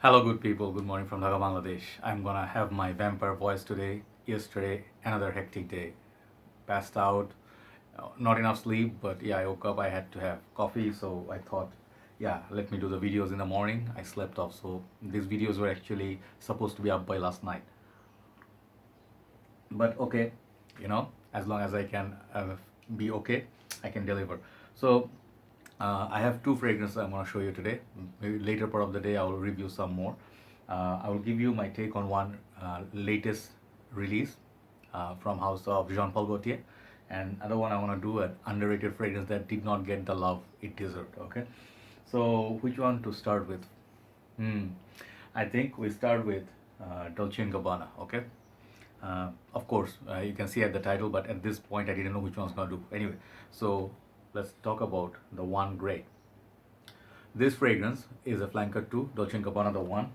Hello, good people. Good morning from Dhaka, Bangladesh. I'm gonna have my vampire voice today. Yesterday, another hectic day. Passed out, not enough sleep, but yeah, I woke up. I had to have coffee, so I thought, yeah, let me do the videos in the morning. I slept off, so these videos were actually supposed to be up by last night. But okay, as long as I can be okay, I can deliver. So I have two fragrances I'm going to show you today. Maybe later part of the day I will review some more. I will give you my take on one latest release from House of Jean Paul Gaultier, and other one I want to do an underrated fragrance that did not get the love it deserved. Okay, so which one to start with? Hmm. I think we start with Dolce& and Gabbana. Okay. Of course, you can see at the title, but at this point, I didn't know which one I was gonna do. Anyway, so let's talk about the one gray. This fragrance is a flanker to Dolce& and Gabbana, the one.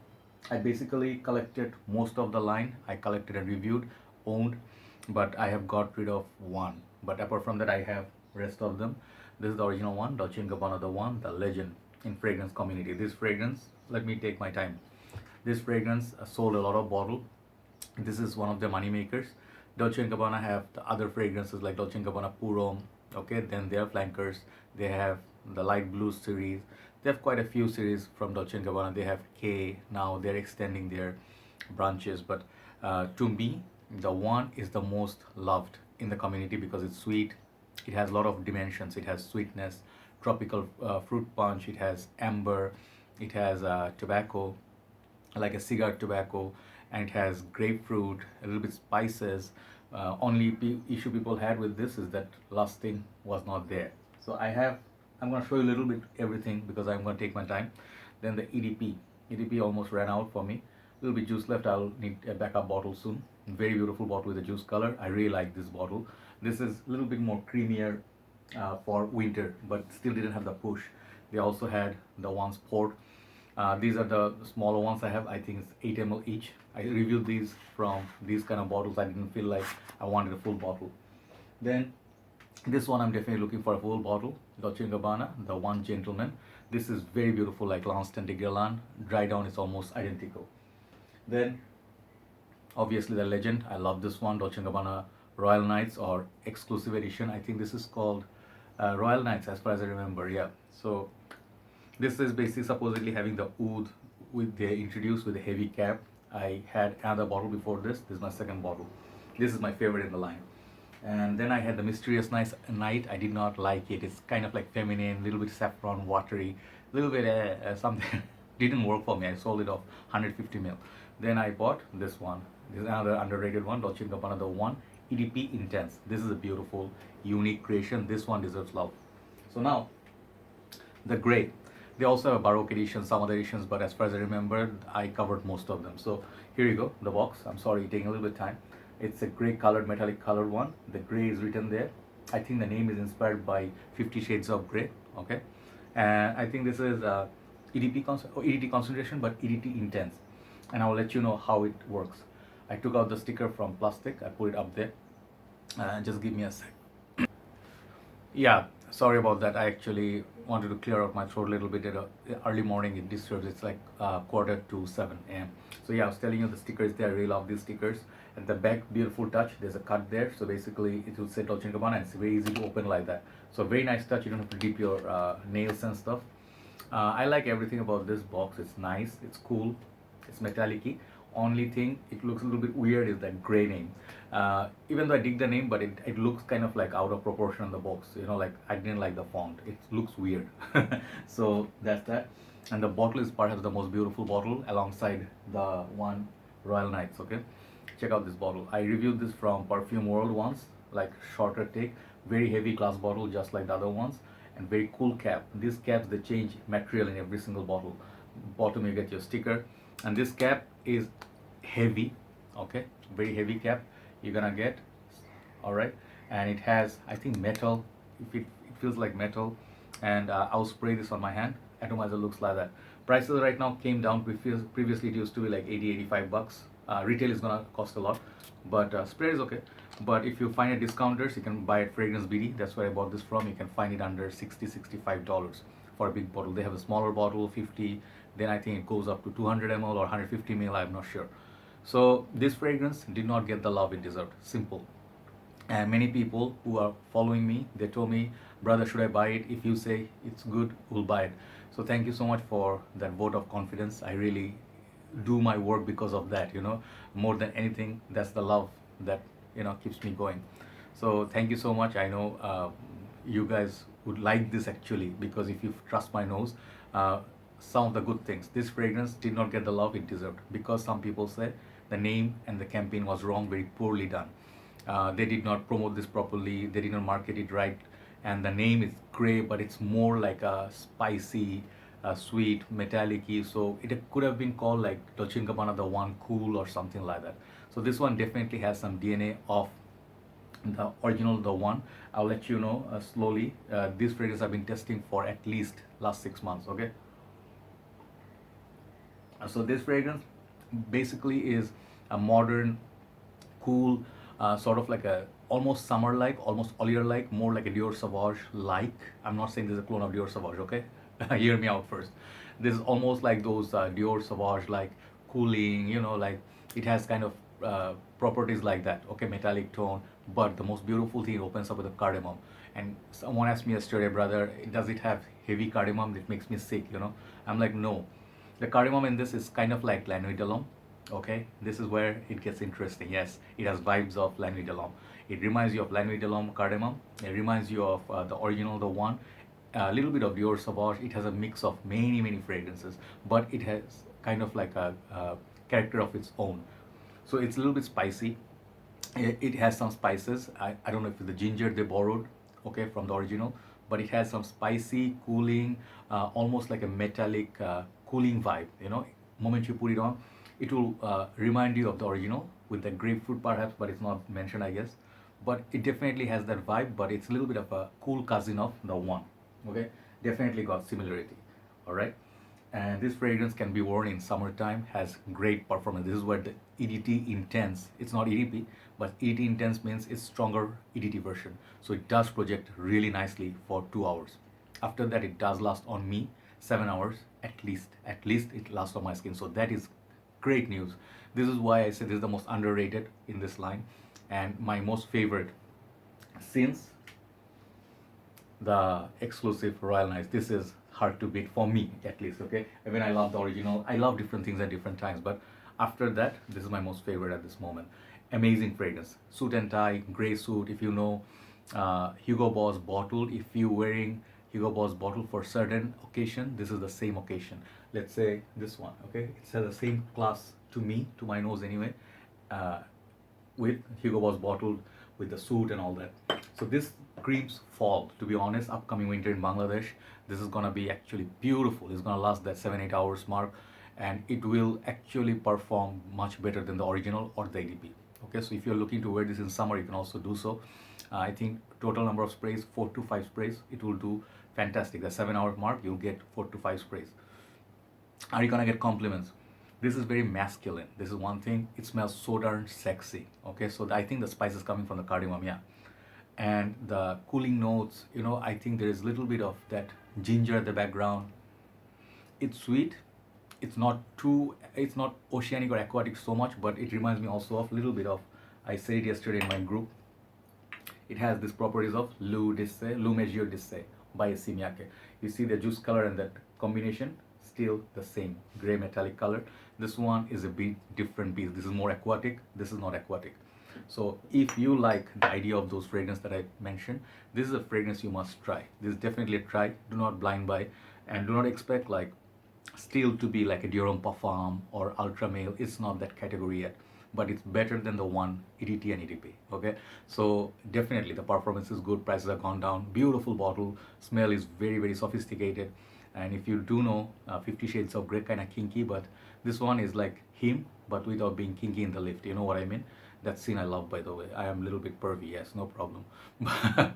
I basically collected most of the line. I collected and reviewed, owned, but I have got rid of one. But apart from that, I have rest of them. This is the original one, Dolce& and Gabbana, the one, the legend in fragrance community. This fragrance, let me take my time. This fragrance sold a lot of bottle. This is one of the money makers. Dolce & Gabbana have the other fragrances like Dolce & Gabbana Puro. Okay, then their flankers. They have the light blue series. They have quite a few series from Dolce & Gabbana. They have K. Now they're extending their branches. But to me, the one is the most loved in the community because it's sweet. It has a lot of dimensions. It has sweetness, tropical fruit punch. It has amber. It has tobacco, like a cigar tobacco, and it has grapefruit, a little bit spices. Only issue people had with this is that lusting was not there. So I'm going to show you a little bit everything because I'm going to take my time. Then the EDP almost ran out for me. A little bit juice left. I'll need a backup bottle soon. Very beautiful bottle with a juice color. I really like this bottle. This is a little bit more creamier for winter, but still didn't have the push. They also had the ones poured. These are the smaller ones I have. I think it's 8 ml each. I reviewed these from these kind of bottles. I didn't feel like I wanted a full bottle. Then this one I'm definitely looking for a full bottle. Dolce & Gabbana, the one gentleman. This is very beautiful, like Lanston de Guerlain. Dry down is almost identical. Then obviously the legend. I love this one, Dolce & Gabbana Royal Nights or exclusive edition. I think this is called Royal Nights as far as I remember. Yeah. So this is basically supposedly having the oud with they introduced with a heavy cap. I had another bottle before this. This is my second bottle. This is my favorite in the line. And then I had the Mysterious Night. I did not like it. It's kind of like feminine, little bit saffron, watery, little bit something. Didn't work for me. I sold it off 150 ml. Then I bought this one. This is another underrated one, Dolce & Gabbana, the one, EDP Intense. This is a beautiful, unique creation. This one deserves love. So now, the gray. They also have a Baroque edition, some other editions, but as far as I remember, I covered most of them. So here you go, the box. I'm sorry, taking a little bit of time. It's a gray colored, metallic colored one. The gray is written there. I think the name is inspired by 50 Shades of Grey. Okay, and I think this is EDT concentration, but EDT intense. And I will let you know how it works. I took out the sticker from plastic. I put it up there. Just give me a sec. Yeah, sorry about that. I actually wanted to clear out my throat a little bit at early morning. It disturbs. It's like quarter to 7 a.m. So yeah, I was telling you the stickers there. I really love these stickers. At the back, beautiful touch. There's a cut there. So basically, it will say Dolce & Gabbana, and it's very easy to open like that. So very nice touch. You don't have to dip your nails and stuff. I like everything about this box. It's nice. It's cool. It's metallic-y. Only thing it looks a little bit weird is that gray name. Even though I dig the name, but it looks kind of like out of proportion on the box. Like I didn't like the font. It looks weird. So that's that. And the bottle is perhaps the most beautiful bottle alongside the one Royal Nights. Okay, check out this bottle. I reviewed this from Perfume World once, like shorter take, very heavy glass bottle just like the other ones, and very cool cap. These caps, they change material in every single bottle. Bottom you get your sticker, and this cap is heavy. Okay, very heavy cap you're gonna get. All right, and it has, I think, metal. If it feels like metal. And I'll spray this on my hand. Atomizer looks like that. Prices right now came down. Previously it used to be like 80-85 bucks. Retail is gonna cost a lot, but spray is okay. But if you find it discounters, you can buy at Fragrance BD. That's where I bought this from. You can find it under $60-65 for a big bottle. They have a smaller bottle, 50. then I think it goes up to 200 ml or 150 ml, I'm not sure. So this fragrance did not get the love it deserved. Simple. And many people who are following me, they told me, brother, should I buy it? If you say it's good, we'll buy it. So thank you so much for that vote of confidence. I really do my work because of that, more than anything. That's the love that keeps me going. So thank you so much. I know you guys would like this actually, because if you trust my nose, some of the good things, this fragrance did not get the love it deserved, because some people say the name and the campaign was wrong, very poorly done. They did not promote this properly, they did not market it right, and the name is grey, but it's more like a spicy, sweet, metallic-y. So it could have been called like Dolce&Gabbana the One Cool or something like that. So this one definitely has some DNA of the original, the one. I'll let you know slowly. This fragrance I've been testing for at least last 6 months. Okay. So this fragrance basically is a modern, cool, sort of like a almost summer-like, almost Olier-like, more like a Dior Sauvage-like. I'm not saying this is a clone of Dior Sauvage, okay? Hear me out first. This is almost like those Dior Sauvage-like cooling, like it has kind of properties like that, okay, metallic tone. But the most beautiful thing, it opens up with a cardamom. And someone asked me yesterday, brother, does it have heavy cardamom? It makes me sick. I'm like, no. The cardamom in this is kind of like lanvin. Okay, this is where it gets interesting. Yes, it has vibes of lanvin. It reminds you of lanvin cardamom. It reminds you of the original, the one. A little bit of Dior Sauvage. It has a mix of many, many fragrances, but it has kind of like a character of its own. So it's a little bit spicy. It has some spices. I don't know if it's the ginger they borrowed, okay, from the original, but it has some spicy, cooling, almost like a metallic cooling vibe. Moment you put it on, it will remind you of the original with the grapefruit perhaps, but it's not mentioned, I guess. But it definitely has that vibe, but it's a little bit of a cool cousin of the one. Okay, definitely got similarity. All right. And this fragrance can be worn in summertime, has great performance. This is where the EDT Intense, it's not EDP, but EDT Intense means it's stronger EDT version. So it does project really nicely for 2 hours. After that, it does last on me 7 hours at least. At least it lasts on my skin. So that is great news. This is why I say this is the most underrated in this line and my most favorite since the exclusive Royal Nights. This is hard to beat for me, at least. Okay, I mean, I love the original, I love different things at different times, but after that, this is my most favorite at this moment. Amazing fragrance, suit and tie, gray suit. If you know Hugo Boss bottle, if you're wearing Hugo Boss bottle for certain occasion, this is the same occasion. Let's say this one, okay, it has the same class to me, to my nose anyway, uh, with Hugo Boss bottle, with the suit and all that. So this screams fall, to be honest. Upcoming winter in Bangladesh, this is gonna be actually beautiful. It's gonna last that 7-8 hours mark, and it will actually perform much better than the original or the ADP. Okay, so if you're looking to wear this in summer, you can also do so. I think total number of sprays, 4 to 5 sprays, it will do fantastic. The 7-hour mark, you'll get 4 to 5 sprays. Are you gonna get compliments? This is very masculine. This is one thing. It smells so darn sexy. Okay, so I think the spice is coming from the cardamom, yeah. And the cooling notes, I think there is a little bit of that ginger at the background. It's sweet. It's not oceanic or aquatic so much, but it reminds me also of a little bit of, I said it yesterday in my group, it has these properties of Lou Magier d'Essai by Simiake. You see the juice color and that combination, still the same gray metallic color. This one is a bit different beast. This is more aquatic, this is not aquatic. So if you like the idea of those fragrances that I mentioned, this is a fragrance you must try. This is definitely a try. Do not blind buy, and do not expect like still to be like a Dior Homme Parfum or Ultra Male. It's not that category yet, but it's better than the one EDT and EDP. Okay, so definitely the performance is good, prices have gone down, beautiful bottle, smell is very, very sophisticated. And if you do know 50 Shades of Grey, kind of kinky, but this one is like him, but without being kinky in the lift. You know what I mean? That scene I love, by the way. I am a little bit pervy, yes, no problem. But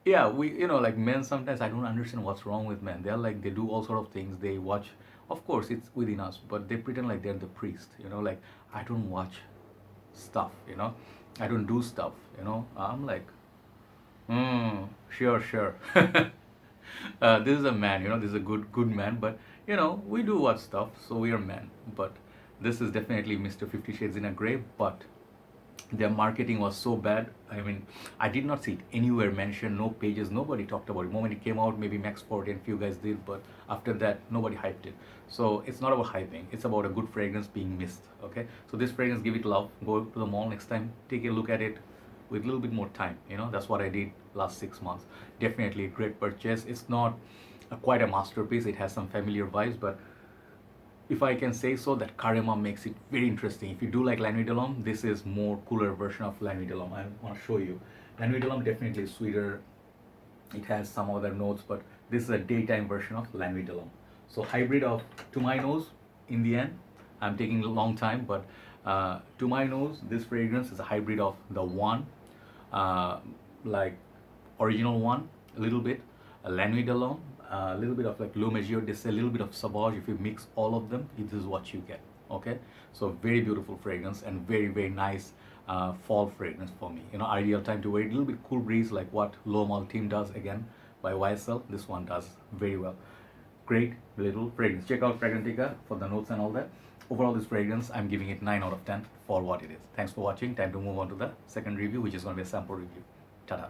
yeah, like men, sometimes I don't understand what's wrong with men. They're like, they do all sort of things. They watch, of course, it's within us, but they pretend like they're the priest. Like, I don't watch stuff. I don't do stuff. I'm like, sure. This is a man. This is a good man, but you know, we do watch stuff, so we are men. But this is definitely Mr. 50 Shades in a Grey, but their marketing was so bad. I mean, I did not see it anywhere mentioned, no pages, nobody talked about it. The moment it came out, maybe Max 40 and few guys did, but after that, nobody hyped it. So it's not about hyping, it's about a good fragrance being missed, okay? So this fragrance, give it love. Go to the mall next time, take a look at it with a little bit more time, you know? That's what I did last 6 months. Definitely a great purchase. It's not quite a masterpiece, it has some familiar vibes, but if I can say so, that Karema makes it very interesting. If you do like Lanvin de L'Homme, this is more cooler version of Lanvin de L'Homme. I want to show you. Lanvin de L'Homme definitely sweeter. It has some other notes, but this is a daytime version of Lanvin de L'Homme. So hybrid of, to my nose, in the end, I'm taking a long time, but to my nose, this fragrance is a hybrid of the one, uh, like original one, a little bit, a Lanvin de L'Homme, a little bit of like L'Eau Magier, this a little bit of Sauvage. If you mix all of them, this is what you get. Okay, so very beautiful fragrance and very very nice fall fragrance for me. You know, ideal time to wear it. A little bit cool breeze like what L'Homme Ultime does again by YSL. This one does very well. Great little fragrance. Check out Fragrantica for the notes and all that. Overall, this fragrance, I'm giving it 9 out of 10 for what it is. Thanks for watching. Time to move on to the second review, which is going to be a sample review. Ta-da.